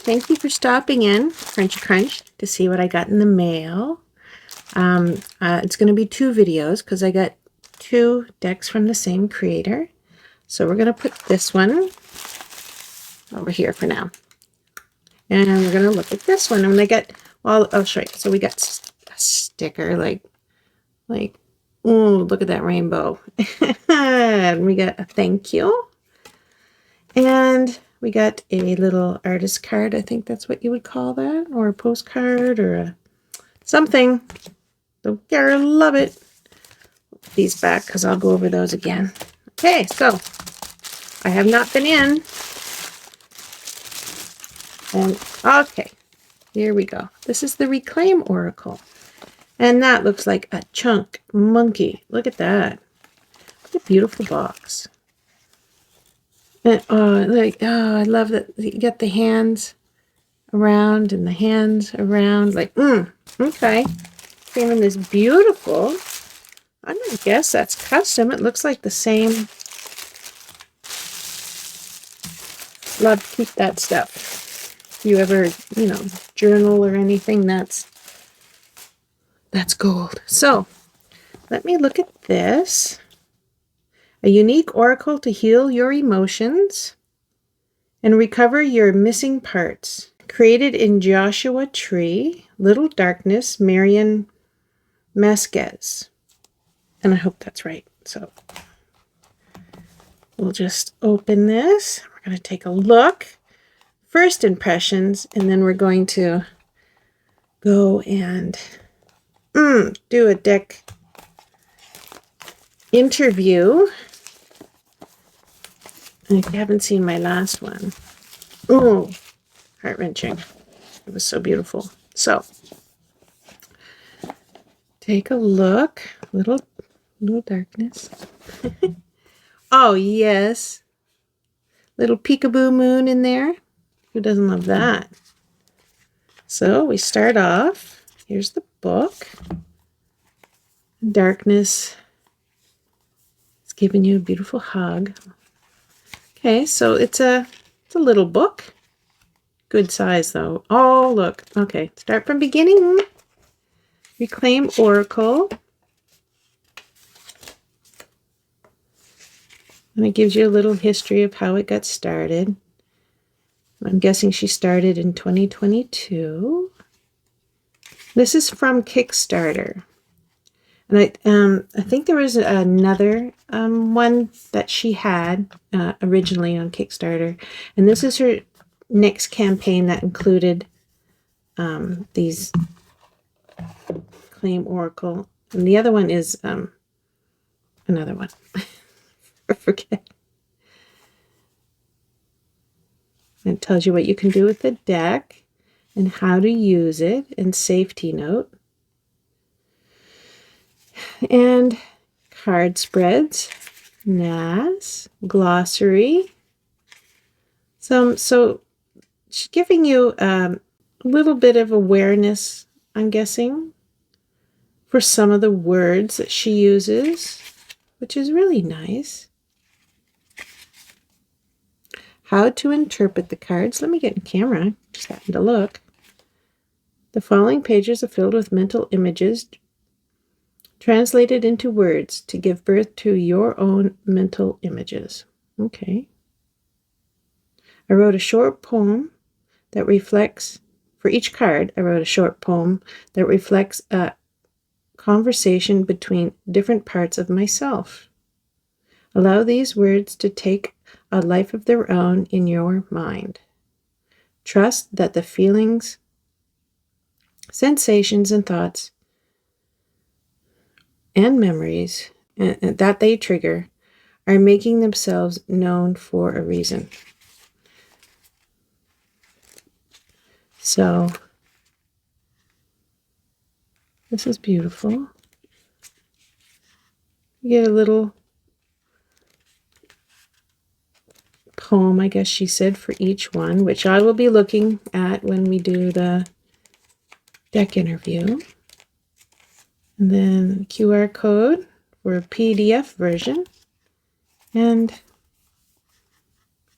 thank you for stopping in, Crunchy Crunch, to see what I got in the mail. It's going to be 2 videos because I got 2 decks from the same creator. So we're going to put this one over here for now. And we're going to look at this one. And I got, well, I'll show you. So we got a sticker, like, oh, look at that rainbow. And we got a thank you. And we got a little artist card. I think that's what you would call that. Or a postcard or a something. Don't care, love it. Put these back because I'll go over those again. Okay, so I have not been in. And okay, here we go. This is the Reclaim Oracle. And that looks like a chunk monkey. Look at that. What a beautiful box. And I love that you get the hands around and the hands around. Like, okay. Came in this beautiful. I'm gonna guess that's custom. It looks like the same. Love to keep that stuff. If you ever, journal or anything, that's gold. So let me look at this. A unique oracle to heal your emotions and recover your missing parts. Created in Joshua Tree, Little Darkness, Marion Masquez. And I hope that's right. So we'll just open this. We're going to take a look. First impressions, and then we're going to go and do a deck interview. And if you haven't seen my last one, heart-wrenching. It was so beautiful. So take a look. Little darkness. Oh, yes. Little peekaboo moon in there. Who doesn't love that? So we start off. Here's the book. Darkness. It's giving you a beautiful hug. Okay, so it's a little book. Good size though. Oh, look. Okay, start from beginning. Reclaim Oracle. And it gives you a little history of how it got started. I'm guessing she started in 2022. This is from Kickstarter. And I think there was another one that she had originally on Kickstarter. And this is her next campaign that included these Claim Oracle. And the other one is another one. I forget. It tells you what you can do with the deck and how to use it, and safety note. And card spreads, NAS, glossary. So she's giving you a little bit of awareness, I'm guessing, for some of the words that she uses, which is really nice. How to interpret the cards. Let me get in camera. Just happened to look. The following pages are filled with mental images translated into words to give birth to your own mental images. Okay. I wrote a short poem that reflects, for each card, I wrote a short poem that reflects a conversation between different parts of myself. Allow these words to take a life of their own in your mind. Trust that the feelings, sensations, and thoughts and memories that they trigger are making themselves known for a reason. So this is beautiful. You get a little poem, I guess she said, for each one, which I will be looking at when we do the deck interview. And then QR code for a PDF version. And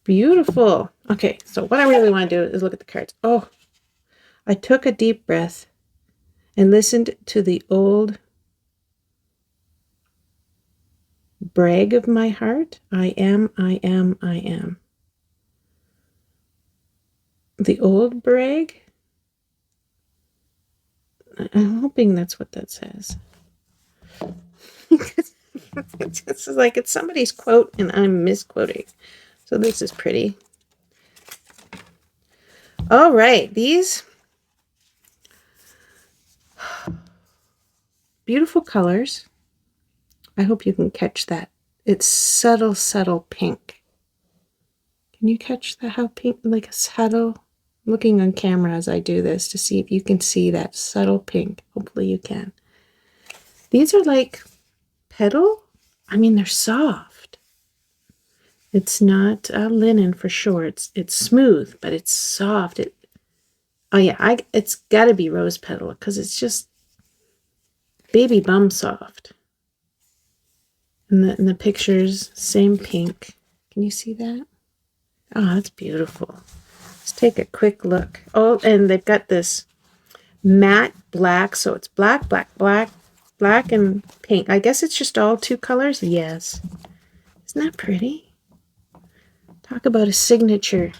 Beautiful. Okay, so what I really want to do is look at the cards. Oh, I took a deep breath and listened to the old brag of my heart. I am, I am, I am. The old brag? I'm hoping that's what that says. It's like it's somebody's quote and I'm misquoting. So this is pretty. All right, these beautiful colors. I hope you can catch that. It's subtle, subtle pink. Can you catch that? How pink, like a subtle, I'm looking on camera as I do this to see if you can see that subtle pink. Hopefully you can. These are like petal. I mean, they're soft. It's not linen for sure. It's smooth, but it's soft. Oh yeah, it's got to be rose petal because it's just baby bum soft. And the pictures, same pink. Can you see that? Oh, that's beautiful. Let's take a quick look. Oh, and they've got this matte black, so it's black, black, black, black, and pink. I guess it's just all two colors. Yes. Isn't that pretty? Talk about a signature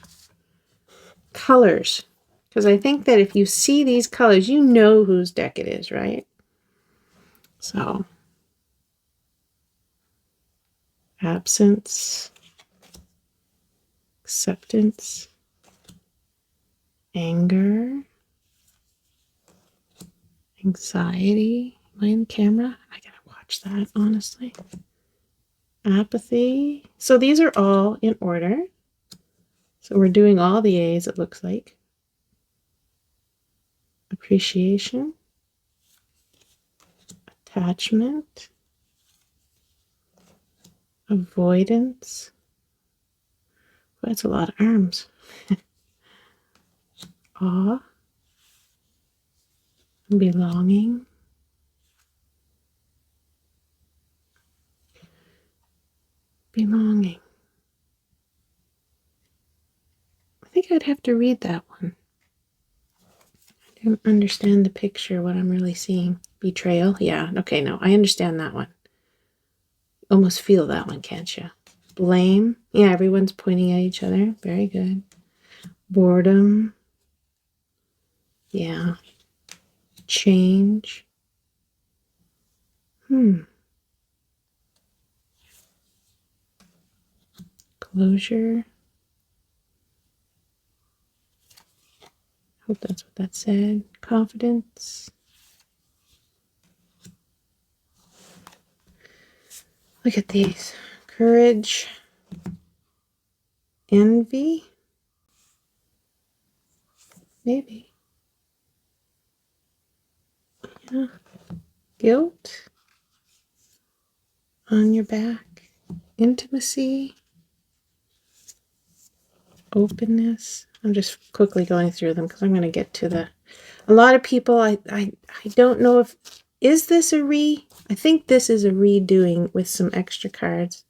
colors. Because I think that if you see these colors, you know whose deck it is, right? So, absence, acceptance, anger, anxiety. Am I in camera? I gotta watch that, honestly. Apathy. So these are all in order. So we're doing all the A's, it looks like. Appreciation, attachment, avoidance. Well, that's a lot of arms. Awe, belonging, belonging. I think I'd have to read that one. I don't understand the picture, what I'm really seeing. Betrayal, yeah, okay, no, I understand that one. Almost feel that one, can't you? Blame, yeah, everyone's pointing at each other, very good. Boredom, yeah. Change, closure. Hope that's what that said. Confidence. Look at these. Courage. Envy. Maybe. Yeah. Guilt. On your back. Intimacy. Openness. I'm just quickly going through them because I'm going to get to the... A lot of people, I don't know if... Is this a I think this is a redoing with some extra cards.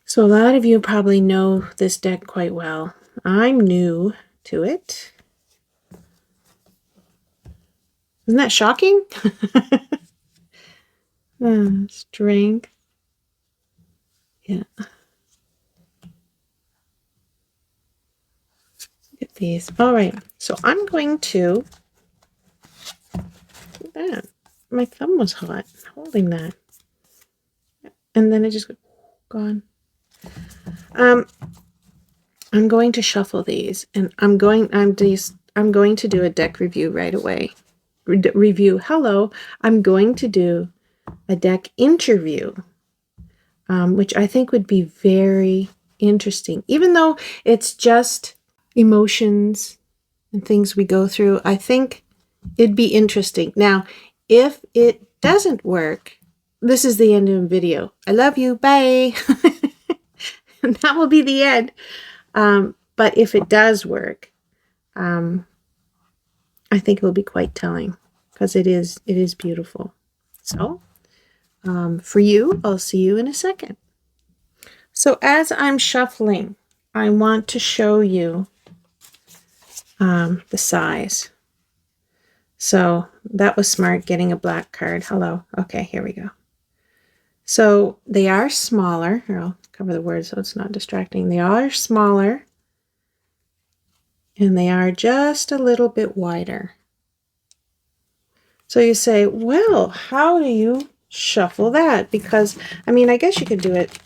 So a lot of you probably know this deck quite well. I'm new to it. Isn't that shocking? Strength. Yeah. Look at these. All right. So I'm going to... Look at that. My thumb was hot holding that. And then it just gone. I'm going to shuffle these, and I'm going to do a deck review right away. Hello. I'm going to do a deck interview, which I think would be very interesting. Even though it's just emotions and things we go through, I think it'd be interesting. Now, if it doesn't work, this is the end of the video. I love you. Bye. And that will be the end. But if it does work, I think it will be quite telling because it is beautiful. So for you, I'll see you in a second. So as I'm shuffling, I want to show you the size. So that was smart, getting a black card. Hello. Okay, here we go. So they are smaller. Here, I'll cover the words so it's not distracting. They are smaller, and they are just a little bit wider. So you say, well, how do you shuffle that? Because, I mean, I guess you could do it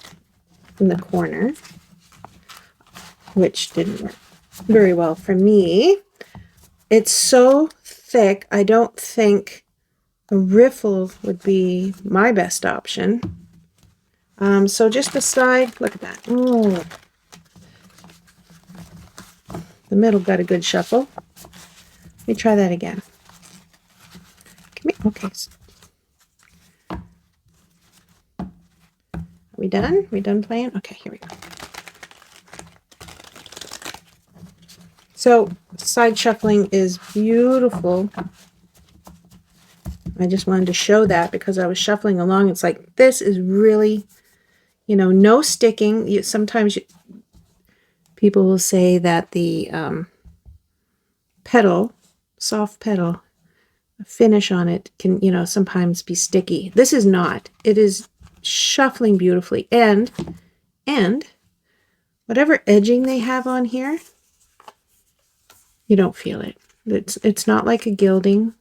in the corner, which didn't work very well for me. It's so thick, I don't think a riffle would be my best option. So just the side, look at that. Oh, the middle got a good shuffle. Let me try that again. Okay. Are we done? Are we done playing? Okay, here we go. So side shuffling is beautiful. I just wanted to show that because I was shuffling along. It's like, this is really, you know, no sticking. Sometimes people will say that the pedal, soft pedal, finish on it can, you know, sometimes be sticky. This is not. It is shuffling beautifully. And whatever edging they have on here, you don't feel it. It's not like a gilding.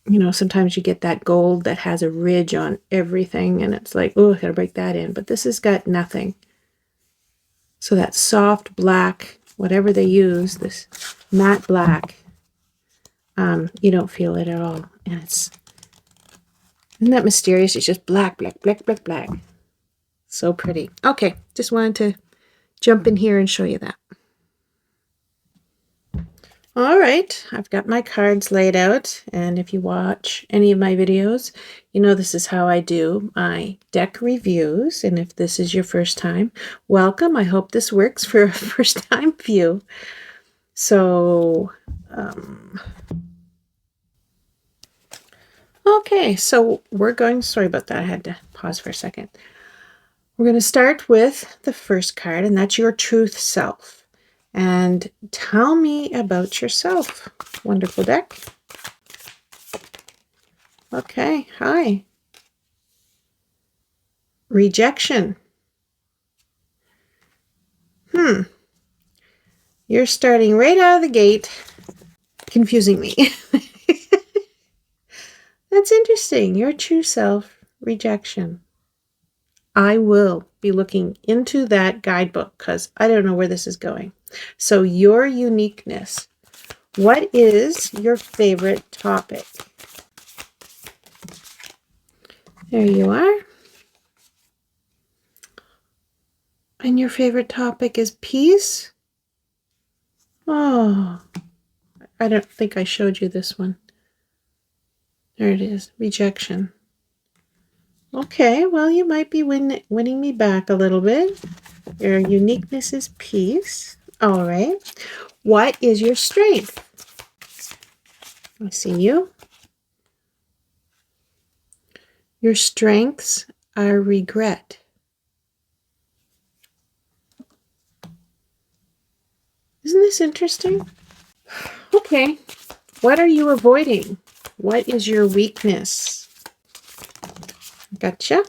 You know, sometimes you get that gold that has a ridge on everything, and it's like, oh, I gotta break that in. But this has got nothing. So that soft black, whatever they use, this matte black, you don't feel it at all. And isn't that mysterious? It's just black, black, black, black, black. So pretty. Okay, just wanted to jump in here and show you that. All right, I've got my cards laid out, and if you watch any of my videos, you know this is how I do my deck reviews. And if this is your first time, welcome. I hope this works for a first-time view. So, okay, so we're going, sorry about that, I had to pause for a second. We're going to start with the first card, and that's your truth self. And tell me about yourself, wonderful deck. Okay, hi. Rejection. You're starting right out of the gate, confusing me. That's interesting. Your true self, rejection. I will be looking into that guidebook because I don't know where this is going. So your uniqueness. What is your favorite topic? There you are. And your favorite topic is peace? Oh, I don't think I showed you this one. There it is, rejection. Okay, well, you might be winning me back a little bit. Your uniqueness is peace. All right. What is your strength? I see you. Your strengths are regret. Isn't this interesting? Okay. What are you avoiding? What is your weakness? Gotcha.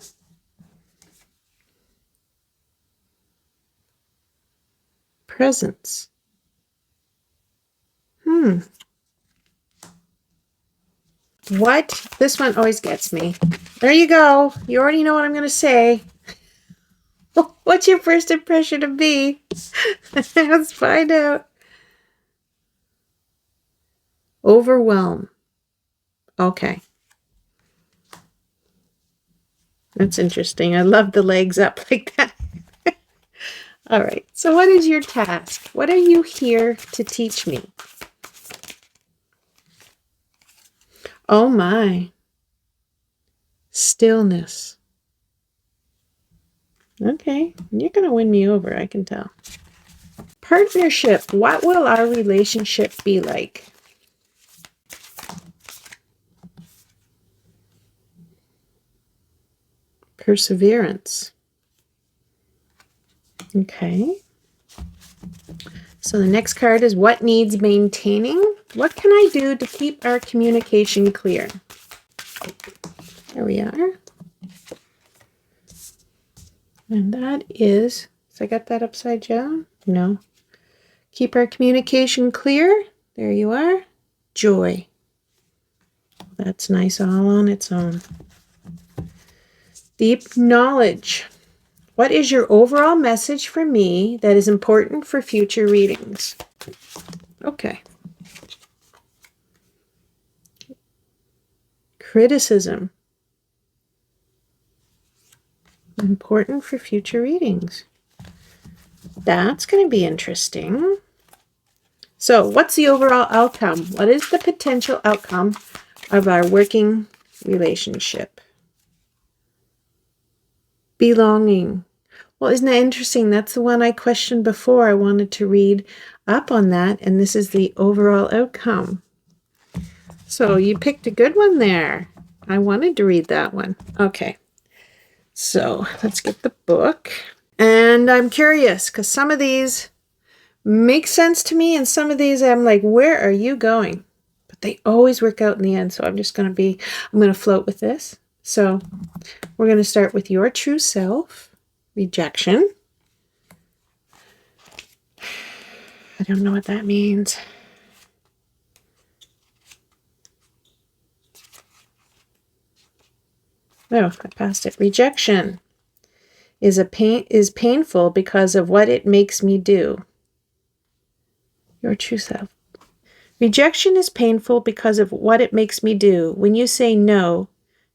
Presence. What? This one always gets me. There you go. You already know what I'm going to say. What's your first impression of me? Let's find out. Overwhelm. Okay. That's interesting. I love the legs up like that. All right. So what is your task? What are you here to teach me? Oh my. Stillness. Okay. You're going to win me over, I can tell. Partnership. What will our relationship be like? Perseverance. Okay. So the next card is what needs maintaining? What can I do to keep our communication clear? There we are. And that is, so I got that upside down? No. Keep our communication clear. There you are. Joy. That's nice all on its own. Deep knowledge. What is your overall message for me that is important for future readings? Okay. Criticism. Important for future readings. That's going to be interesting. So, what's the overall outcome? What is the potential outcome of our working relationship? Belonging. Well, isn't that interesting? That's the one I questioned before. I wanted to read up on that, and this is the overall outcome. So you picked a good one there. I wanted to read that one. Okay. So let's get the book. And I'm curious because some of these make sense to me, and some of these I'm like, where are you going? But they always work out in the end. So I'm going to float with this. So we're going to start with your true self, rejection. I don't know what that means. Oh, I passed it. Rejection is painful because of what it makes me do. Your true self. Rejection is painful because of what it makes me do. When you say no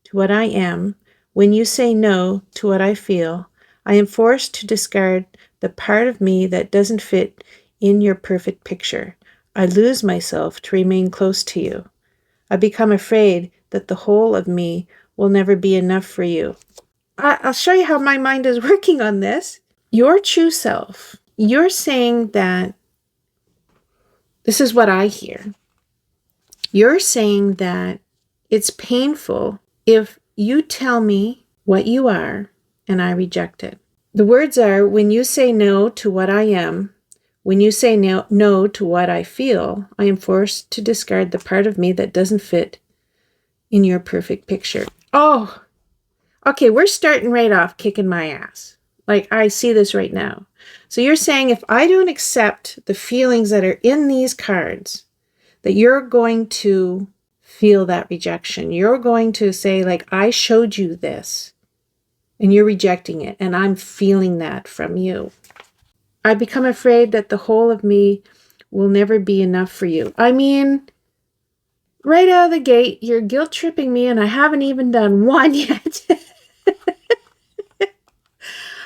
to what I am, when you say no to what I feel, I am forced to discard the part of me that doesn't fit in your perfect picture. I lose myself to remain close to you. I become afraid that the whole of me will never be enough for you. I'll show you how my mind is working on this. Your true self, you're saying that, this is what I hear. You're saying that it's painful if you tell me what you are and I reject it. The words are, when you say no to what I am, when you say no to what I feel, I am forced to discard the part of me that doesn't fit in your perfect picture. Oh, okay, we're starting right off kicking my ass. Like, I see this right now. So you're saying if I don't accept the feelings that are in these cards, that you're going to feel that rejection. You're going to say, like, I showed you this, and you're rejecting it, and I'm feeling that from you. I become afraid that the whole of me will never be enough for you. I mean, right out of the gate, you're guilt tripping me, and I haven't even done one yet.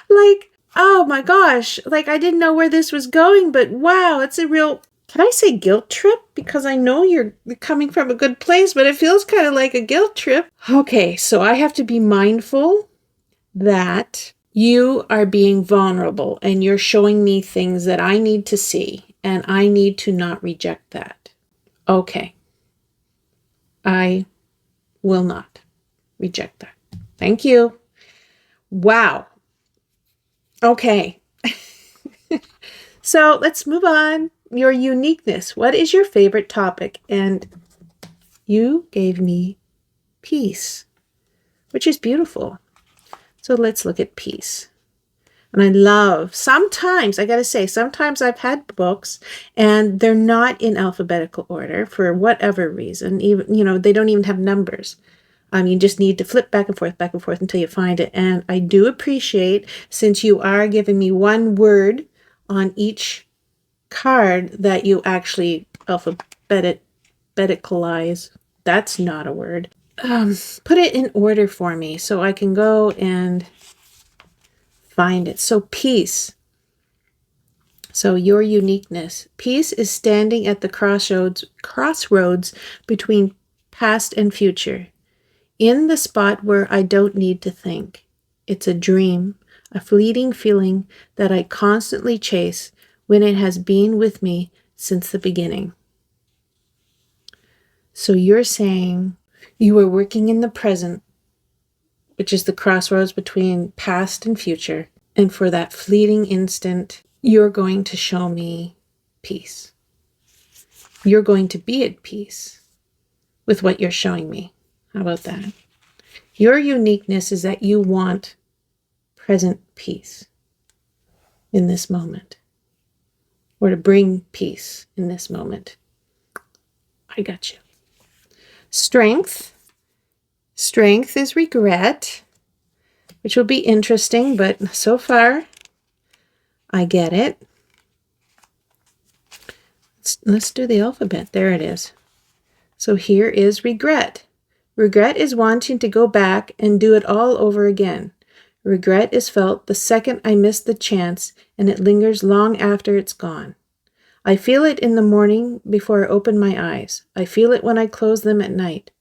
Like, oh my gosh, like I didn't know where this was going, but wow, it's a real, can I say guilt trip? Because I know you're coming from a good place, but it feels kind of like a guilt trip. Okay, so I have to be mindful that you are being vulnerable and you're showing me things that I need to see, and I need to not reject that. Okay. I will not reject that. Thank you. Wow. Okay. So let's move on. Your uniqueness. What is your favorite topic? And you gave me peace, which is beautiful. So let's look at peace. And I love, sometimes, I got to say, sometimes I've had books and they're not in alphabetical order for whatever reason. Even, they don't even have numbers. You just need to flip back and forth until you find it. And I do appreciate, since you are giving me one word on each card, that you actually alphabeticalize. That's not a word. Put it in order for me so I can go and find it. So peace. So your uniqueness. Peace is standing at the crossroads between past and future. In the spot where I don't need to think. It's a dream, a fleeting feeling that I constantly chase when it has been with me since the beginning. So you're saying you are working in the present, which is the crossroads between past and future, And for that fleeting instant, you're going to show me peace. You're going to be at peace with what you're showing me. How about that? Your uniqueness is that you want present peace in this moment, or to bring peace in this moment. I got you. Strength. Strength is regret, which will be interesting, but so far I get it. Let's do the alphabet. There it is. So here is regret. Regret is wanting to go back and do it all over again. Regret is felt the second I miss the chance, and it lingers long after it's gone. I feel it in the morning before I open my eyes. I feel it when I close them at night.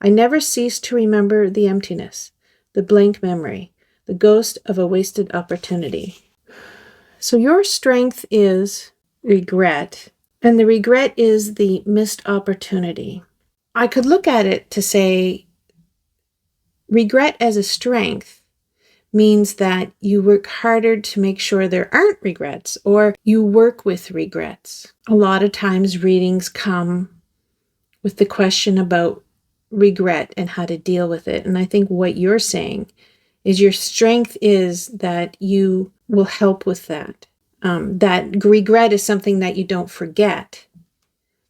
I never cease to remember the emptiness, the blank memory, the ghost of a wasted opportunity. So your strength is regret, and the regret is the missed opportunity. I could look at it to say regret as a strength means that you work harder to make sure there aren't regrets, or you work with regrets. A lot of times readings come with the question about regret and how to deal with it. And I think what you're saying is your strength is that you will help with that. That regret is something that you don't forget,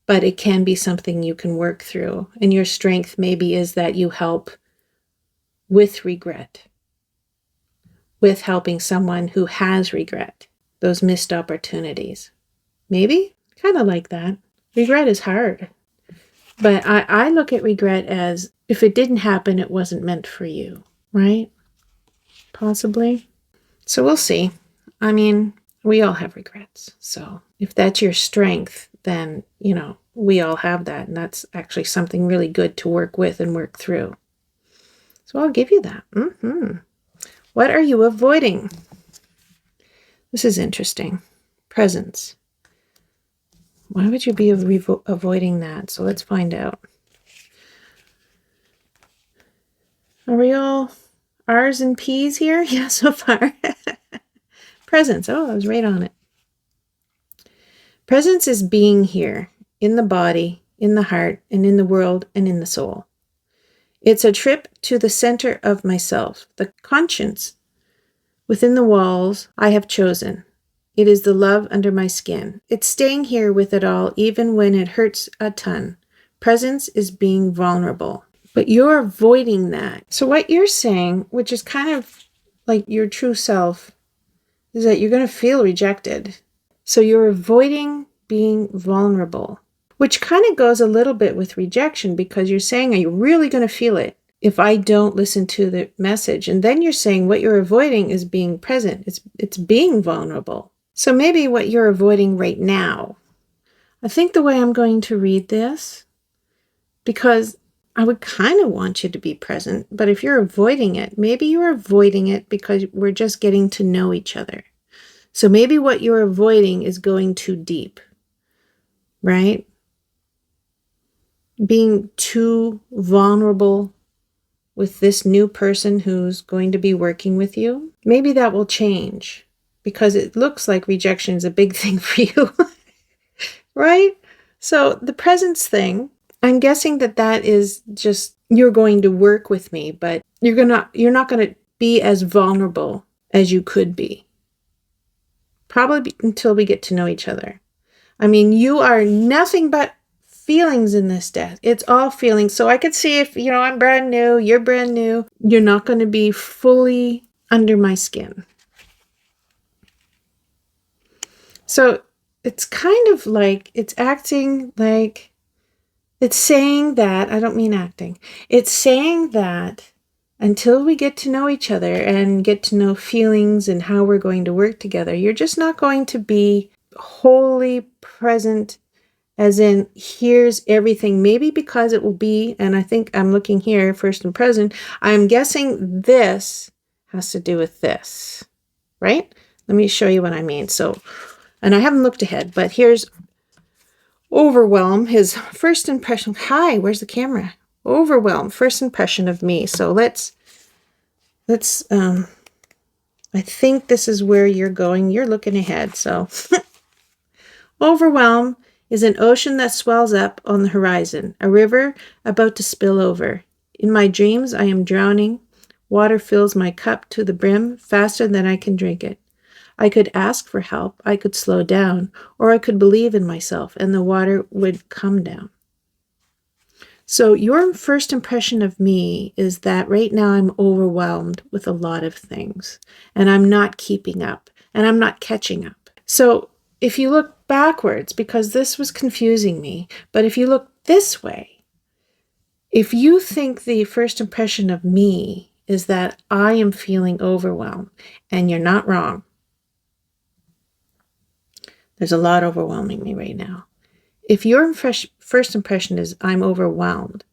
but it can be something you can work through. And your strength maybe is that you help with regret, with helping someone who has regret, those missed opportunities. Maybe? Kind of like that. Regret is hard. But I look at regret as if it didn't happen, it wasn't meant for you, right? Possibly. So we'll see. I mean, we all have regrets. So if that's your strength, then, we all have that. And that's actually something really good to work with and work through. So I'll give you that. What are you avoiding? This is interesting. Presence. Why would you be avoiding that? So let's find out. Are we all R's and P's here? Yeah, so far. Presence. Oh, I was right on it. Presence is being here in the body, in the heart, and in the world, and in the soul. It's a trip to the center of myself, the conscience within the walls I have chosen. It is the love under my skin. It's staying here with it all, even when it hurts a ton. Presence is being vulnerable. But you're avoiding that. So what you're saying, which is kind of like your true self, is that you're going to feel rejected. So you're avoiding being vulnerable, which kind of goes a little bit with rejection, because you're saying, are you really going to feel it if I don't listen to the message? And then you're saying what you're avoiding is being present. It's being vulnerable. So maybe what you're avoiding right now, I think the way I'm going to read this, because I would kind of want you to be present, but if you're avoiding it, maybe you're avoiding it because we're just getting to know each other. So maybe what you're avoiding is going too deep, right? Being too vulnerable with this new person who's going to be working with you. Maybe that will change, because it looks like rejection is a big thing for you, right? So the presence thing, I'm guessing that is just, you're going to work with me, but you're not going to be as vulnerable as you could be. Probably until we get to know each other. I mean, you are nothing but feelings in this death. It's all feelings. So I could see if, I'm brand new, you're brand new, you're not going to be fully under my skin. So it's kind of like, it's acting like, it's saying that, I don't mean acting, it's saying that until we get to know each other and get to know feelings and how we're going to work together, you're just not going to be wholly present, as in, here's everything. Maybe because it will be, and I think I'm looking here, first and present, I'm guessing this has to do with this, right? Let me show you what I mean. So, and I haven't looked ahead, but here's overwhelm, his first impression. Hi, where's the camera? Overwhelm, first impression of me. So let's I think this is where you're going. You're looking ahead. So overwhelm is an ocean that swells up on the horizon, a river about to spill over. In my dreams, I am drowning. Water fills my cup to the brim faster than I can drink it. I could ask for help, I could slow down, or I could believe in myself and the water would come down. So your first impression of me is that right now I'm overwhelmed with a lot of things and I'm not keeping up and I'm not catching up. So if you look backwards, because this was confusing me, but if you look this way, if you think the first impression of me is that I am feeling overwhelmed, and you're not wrong. There's a lot overwhelming me right now. If your first impression is I'm overwhelmed,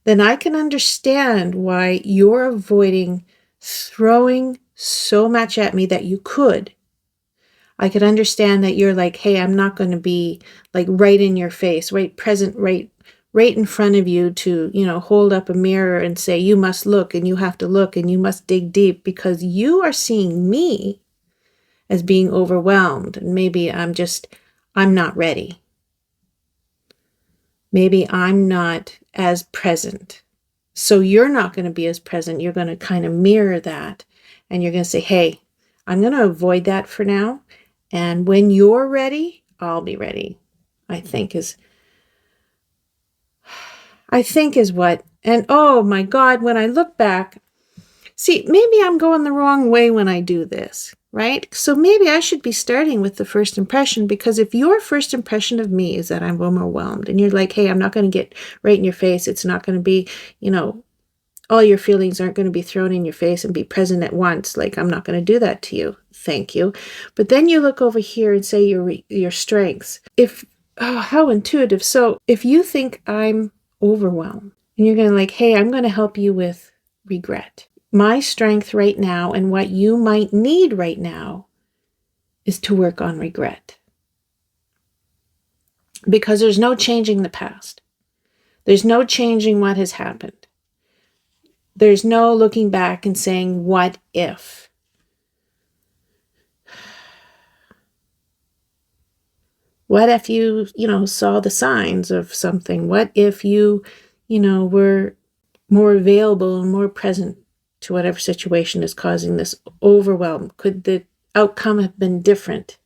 then I can understand why you're avoiding throwing so much at me that you could. I could understand that you're like, hey, I'm not going to be like right in your face, right present, right in front of you to, hold up a mirror and say, you must look and you have to look and you must dig deep, because you are seeing me as being overwhelmed. And maybe I'm not ready. Maybe I'm not as present. So you're not going to be as present. You're going to kind of mirror that. And you're going to say, hey, I'm going to avoid that for now. And when you're ready, I'll be ready, I think is what. And oh my God, when I look back, see, maybe I'm going the wrong way when I do this, right? So maybe I should be starting with the first impression, because if your first impression of me is that I'm overwhelmed and you're like, hey, I'm not going to get right in your face. It's not going to be, all your feelings aren't going to be thrown in your face and be present at once. Like, I'm not going to do that to you. Thank you. But then you look over here and say your strengths. How intuitive. So if you think I'm overwhelmed and you're going to like, hey, I'm going to help you with regret. My strength right now and what you might need right now is to work on regret. Because there's no changing the past. There's no changing what has happened. There's no looking back and saying, what if? What if you, saw the signs of something? What if you, were more available and more present to whatever situation is causing this overwhelm? Could the outcome have been different?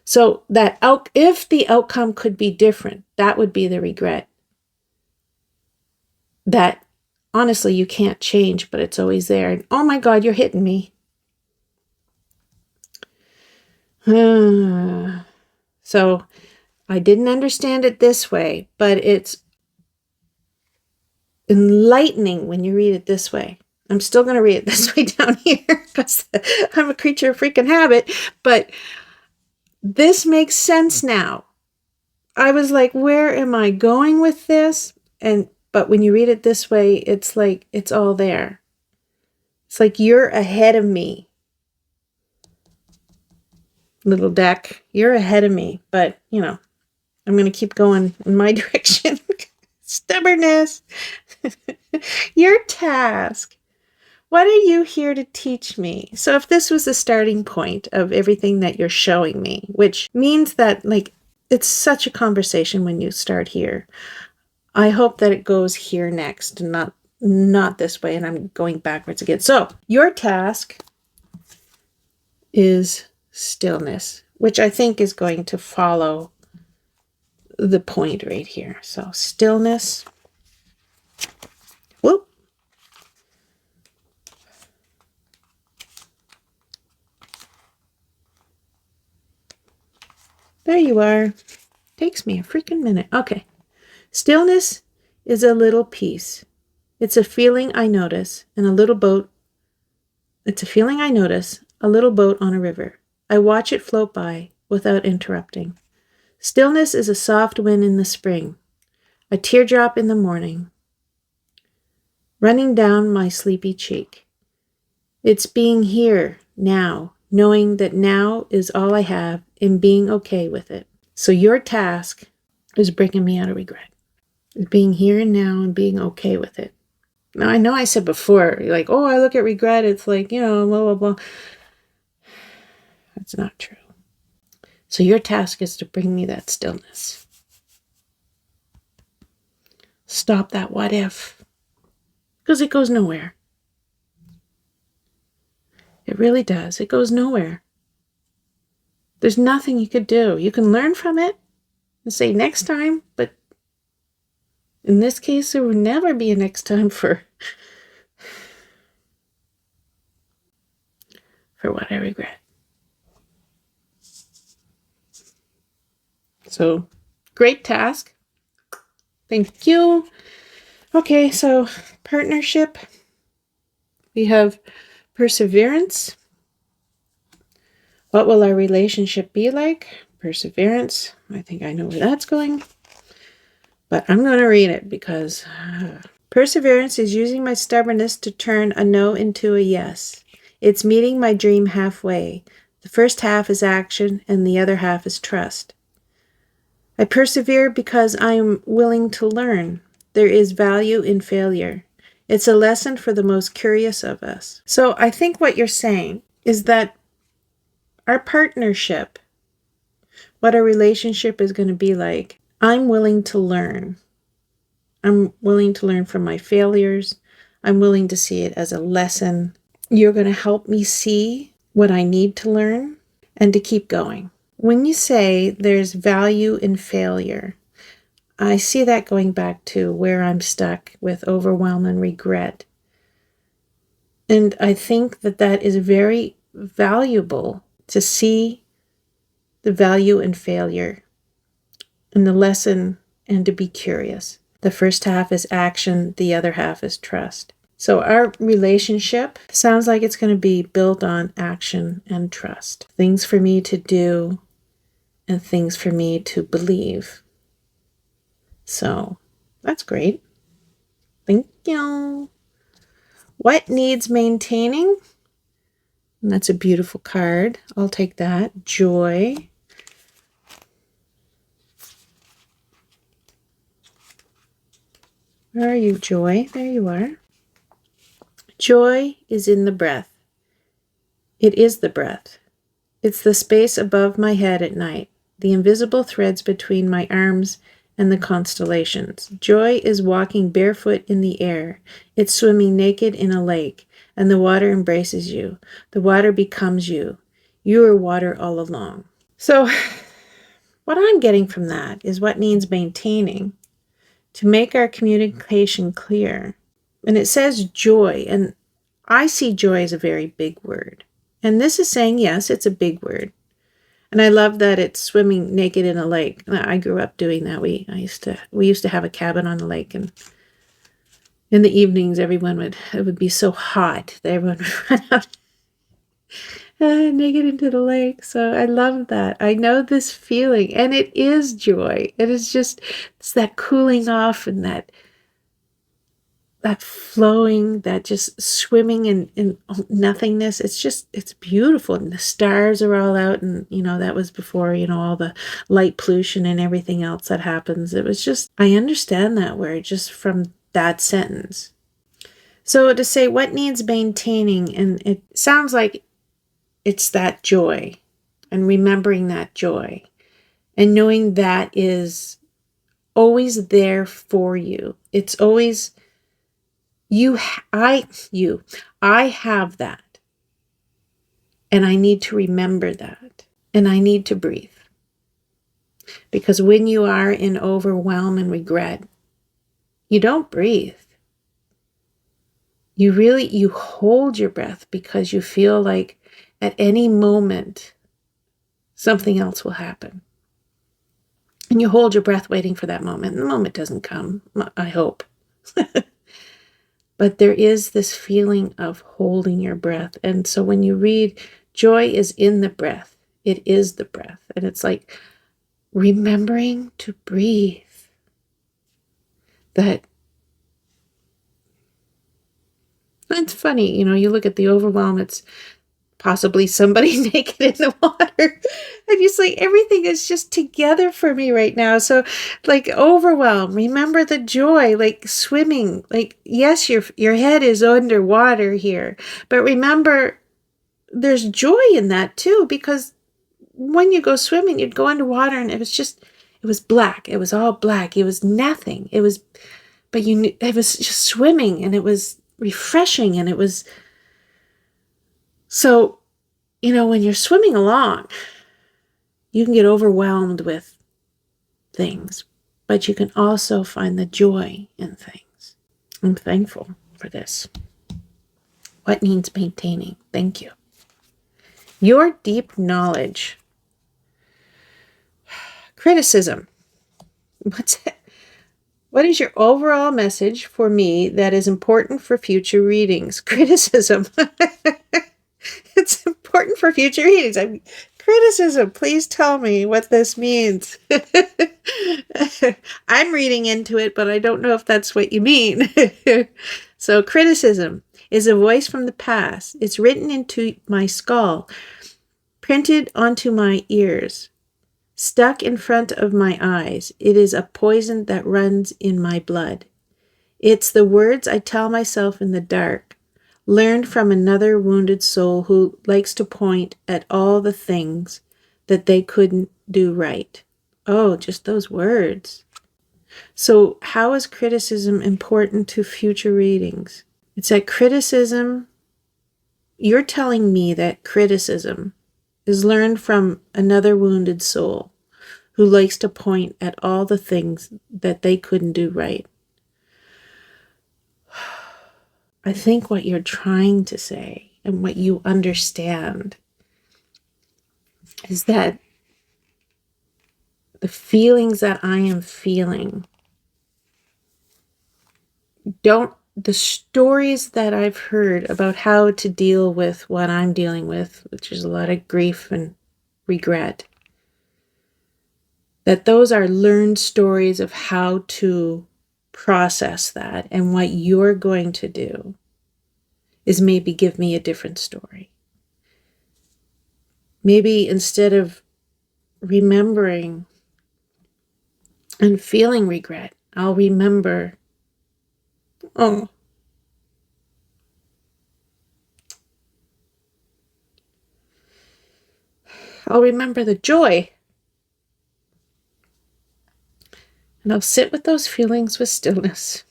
So if the outcome could be different, that would be the regret. That honestly you can't change, but it's always there. And oh my God, you're hitting me. So I didn't understand it this way, but it's enlightening when you read it this way. I'm still going to read it this way down here because I'm a creature of freaking habit, but this makes sense now. I was like, where am I going with this? But when you read it this way, it's like, it's all there. It's like you're ahead of me. Little deck, you're ahead of me, but I'm going to keep going in my direction. Stubbornness. Your task. What are you here to teach me? So if this was the starting point of everything that you're showing me, which means that it's such a conversation when you start here. I hope that it goes here next and not this way, and I'm going backwards again. So your task is stillness, which I think is going to follow the point right here. So stillness. Whoop. There you are. Takes me a freaking minute. Okay. Stillness is a little peace. It's a feeling I notice in a little boat. It's a feeling I notice, a little boat on a river. I watch it float by without interrupting. Stillness is a soft wind in the spring, a teardrop in the morning, running down my sleepy cheek. It's being here now, knowing that now is all I have, and being okay with it. So your task is bringing me out of regret. Being here and now and being okay with it. Now, I know I said before, like, oh, I look at regret, it's like, blah, blah, blah. That's not true. So your task is to bring me that stillness. Stop that what if. Because it goes nowhere. It really does. It goes nowhere. There's nothing you could do. You can learn from it and say next time, but in this case, there will never be a next time for what I regret. So, great task. Thank you. Okay, so partnership. We have perseverance. What will our relationship be like? Perseverance. I think I know where that's going. But I'm going to read it because perseverance is using my stubbornness to turn a no into a yes. It's meeting my dream halfway. The first half is action and the other half is trust. I persevere because I am willing to learn. There is value in failure. It's a lesson for the most curious of us. So I think what you're saying is that our partnership, what our relationship is going to be like, I'm willing to learn. I'm willing to learn from my failures. I'm willing to see it as a lesson. You're going to help me see what I need to learn and to keep going. When you say there's value in failure, I see that going back to where I'm stuck with overwhelm and regret. And I think that that is very valuable to see the value in failure and the lesson and to be curious. The first half is action, the other half is trust. So our relationship sounds like it's going to be built on action and trust. Things for me to do and things for me to believe. So that's great. Thank you. What needs maintaining? And that's a beautiful card. I'll take that. Joy. Where are you, Joy? There you are. Joy is in the breath. It is the breath. It's the space above my head at night, the invisible threads between my arms and the constellations. Joy is walking barefoot in the air. It's swimming naked in a lake, and the water embraces you. The water becomes you. You are water all along. So what I'm getting from that is what needs maintaining to make our communication clear. And it says joy, and I see joy as a very big word. And this is saying, yes, it's a big word. And I love that it's swimming naked in a lake. I grew up doing that. We used to have a cabin on the lake, and in the evenings, it would be so hot that everyone would run out naked into the lake. So I love that. I know this feeling, and it is joy. It's that cooling off and that flowing, that just swimming in nothingness. It's beautiful. And the stars are all out. And, that was before, all the light pollution and everything else that happens. It was just, I understand that word just from that sentence. So to say what needs maintaining, and it sounds like it's that joy and remembering that joy and knowing that is always there for you. It's always I have that, and I need to remember that, and I need to breathe. Because when you are in overwhelm and regret, you don't breathe. You hold your breath because you feel like at any moment something else will happen. And you hold your breath waiting for that moment. And the moment doesn't come, I hope. But there is this feeling of holding your breath. And so when you read, joy is in the breath. It is the breath. And it's like remembering to breathe. That's funny. You look at the overwhelm, it's possibly somebody naked in the water. And you say, everything is just together for me right now. So like overwhelm, remember the joy, like swimming, like, yes, your head is underwater here, but remember there's joy in that too, because when you go swimming, you'd go underwater and it was black. It was all black. It was nothing. But you knew it was just swimming, and it was refreshing, and it was so, when you're swimming along, you can get overwhelmed with things, but you can also find the joy in things. I'm thankful for this. What needs maintaining? Thank you. Your deep knowledge. Criticism. What's it? What is your overall message for me that is important for future readings? Criticism. It's important for future readings. Criticism. Please tell me what this means. I'm reading into it, but I don't know if that's what you mean. So criticism is a voice from the past. It's written into my skull, printed onto my ears, stuck in front of my eyes. It is a poison that runs in my blood. It's the words I tell myself in the dark, learned from another wounded soul who likes to point at all the things that they couldn't do right. Oh, just those words. So how is criticism important to future readings? It's that criticism, you're telling me that criticism is learned from another wounded soul who likes to point at all the things that they couldn't do right. I think what you're trying to say and what you understand is that the feelings that I am feeling the stories that I've heard about how to deal with what I'm dealing with, which is a lot of grief and regret, that those are learned stories of how to process that. And what you're going to do is maybe give me a different story. Maybe instead of remembering and feeling regret, I'll remember, I'll remember the joy. And I'll sit with those feelings with stillness.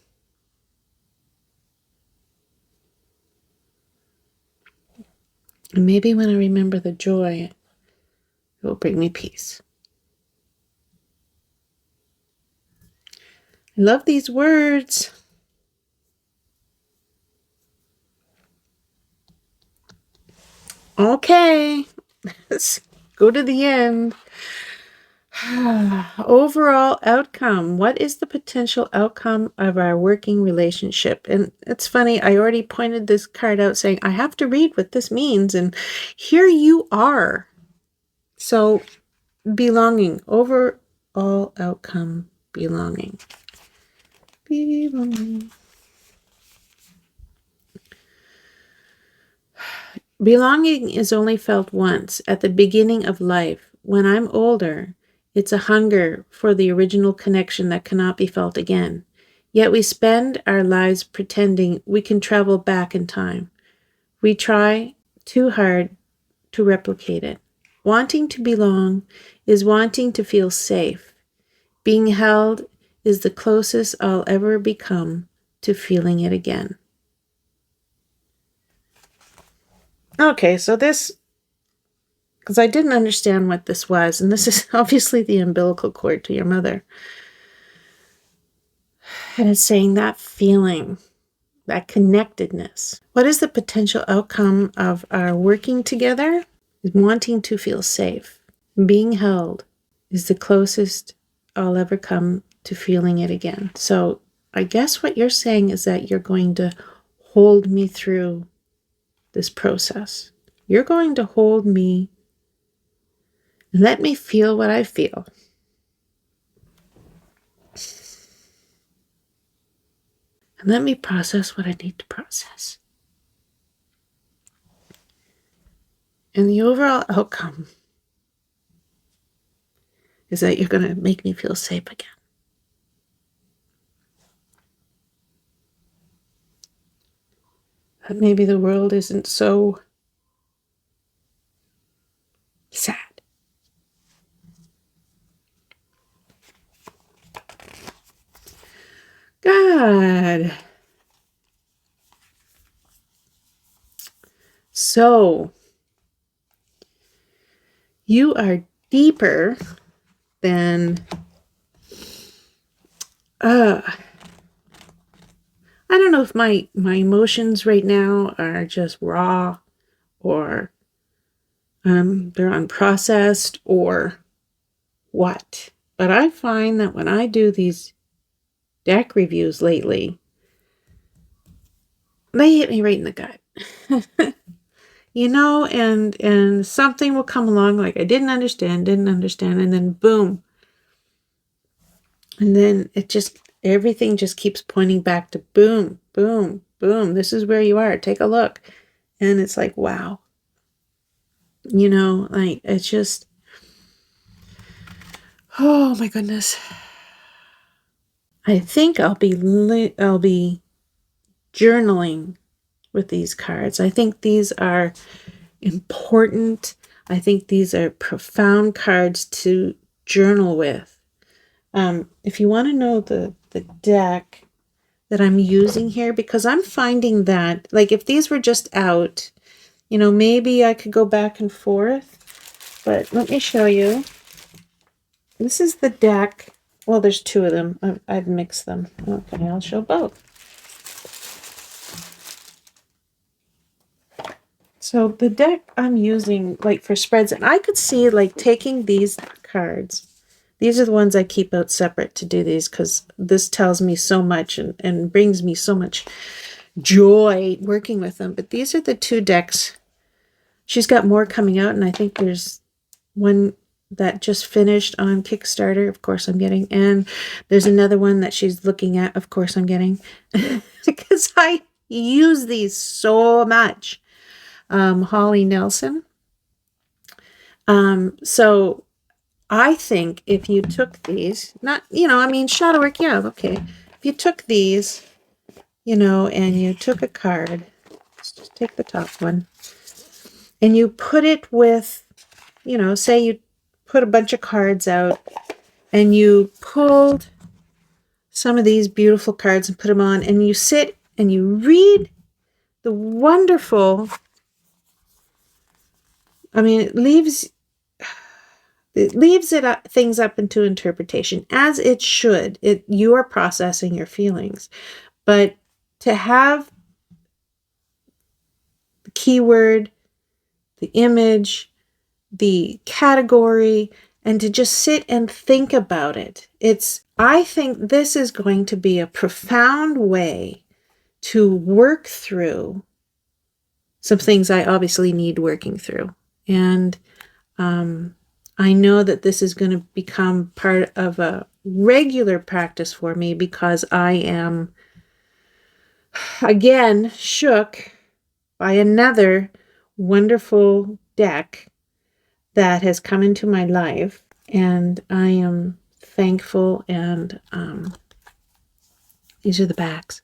And maybe when I remember the joy, it will bring me peace. I love these words. Okay, let's go to the end. Overall outcome. What is the potential outcome of our working relationship? And it's funny, I already pointed this card out saying I have to read what this means, and here you are. So belonging. Overall outcome. Belonging. Belonging. Belonging is only felt once, at the beginning of life. When I'm older, it's a hunger for the original connection that cannot be felt again. Yet we spend our lives pretending we can travel back in time. We try too hard to replicate it. Wanting to belong is wanting to feel safe. Being held is the closest I'll ever become to feeling it again. Okay, so this, because I didn't understand what this was, and this is obviously the umbilical cord to your mother. And it's saying that feeling, that connectedness. What is the potential outcome of our working together? Wanting to feel safe. Being held is the closest I'll ever come to feeling it again. So I guess what you're saying is that you're going to hold me through this process. You're going to hold me and let me feel what I feel. And let me process what I need to process. And the overall outcome is that you're going to make me feel safe again. That maybe the world isn't so Good. So, you are deeper than, I don't know if my emotions right now are just raw, or they're unprocessed, or what. But I find that when I do these deck reviews lately, they hit me right in the gut. You know, and something will come along like I didn't understand, and then boom. And then everything just keeps pointing back to boom, boom, boom. This is where you are. Take a look. And it's like, wow. You know, like it's just, oh my goodness. I think I'll be journaling with these cards. I think these are important. I think these are profound cards to journal with. If you want to know the deck that I'm using here, because I'm finding that, like, if these were just out, you know, maybe I could go back and forth, but let me show you. This is the deck. Well, there's two of them. I've mixed them. Okay, I'll show both. So the deck I'm using, like, for spreads, and I could see, like, taking these cards. These are the ones I keep out separate to do these, because this tells me so much and brings me so much joy working with them. But these are the two decks. She's got more coming out, and I think there's one that just finished on Kickstarter, of course I'm getting, and there's another one that she's looking at, of course I'm getting, because I use these so much. Holly Nelson. So I think if you took these, not, you know, I mean, shadow work, yeah, okay. If you took these, you know, and you took a card, let's just take the top one, and you put it with, you know, say you put a bunch of cards out and you pulled some of these beautiful cards and put them on, and you sit and you read the wonderful, I mean, it leaves things up into interpretation, as it should. You are processing your feelings, but to have the keyword, the image, the category, and to just sit and think about it. I think this is going to be a profound way to work through some things I obviously need working through. And I know that this is going to become part of a regular practice for me, because I am, again, shook by another wonderful deck that has come into my life, and I am thankful, and these are the backs.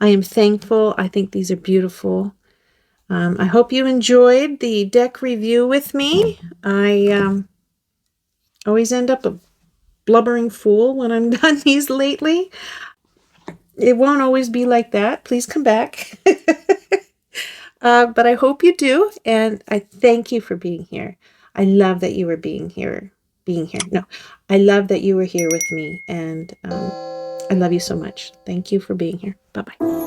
I am thankful. I think these are beautiful. I hope you enjoyed the deck review with me. I always end up a blubbering fool when I'm done these lately. It won't always be like that. Please come back. But I hope you do, and I thank you for being here. I love that you were being here. No, I love that you were here with me, and I love you so much. Thank you for being here. Bye-bye.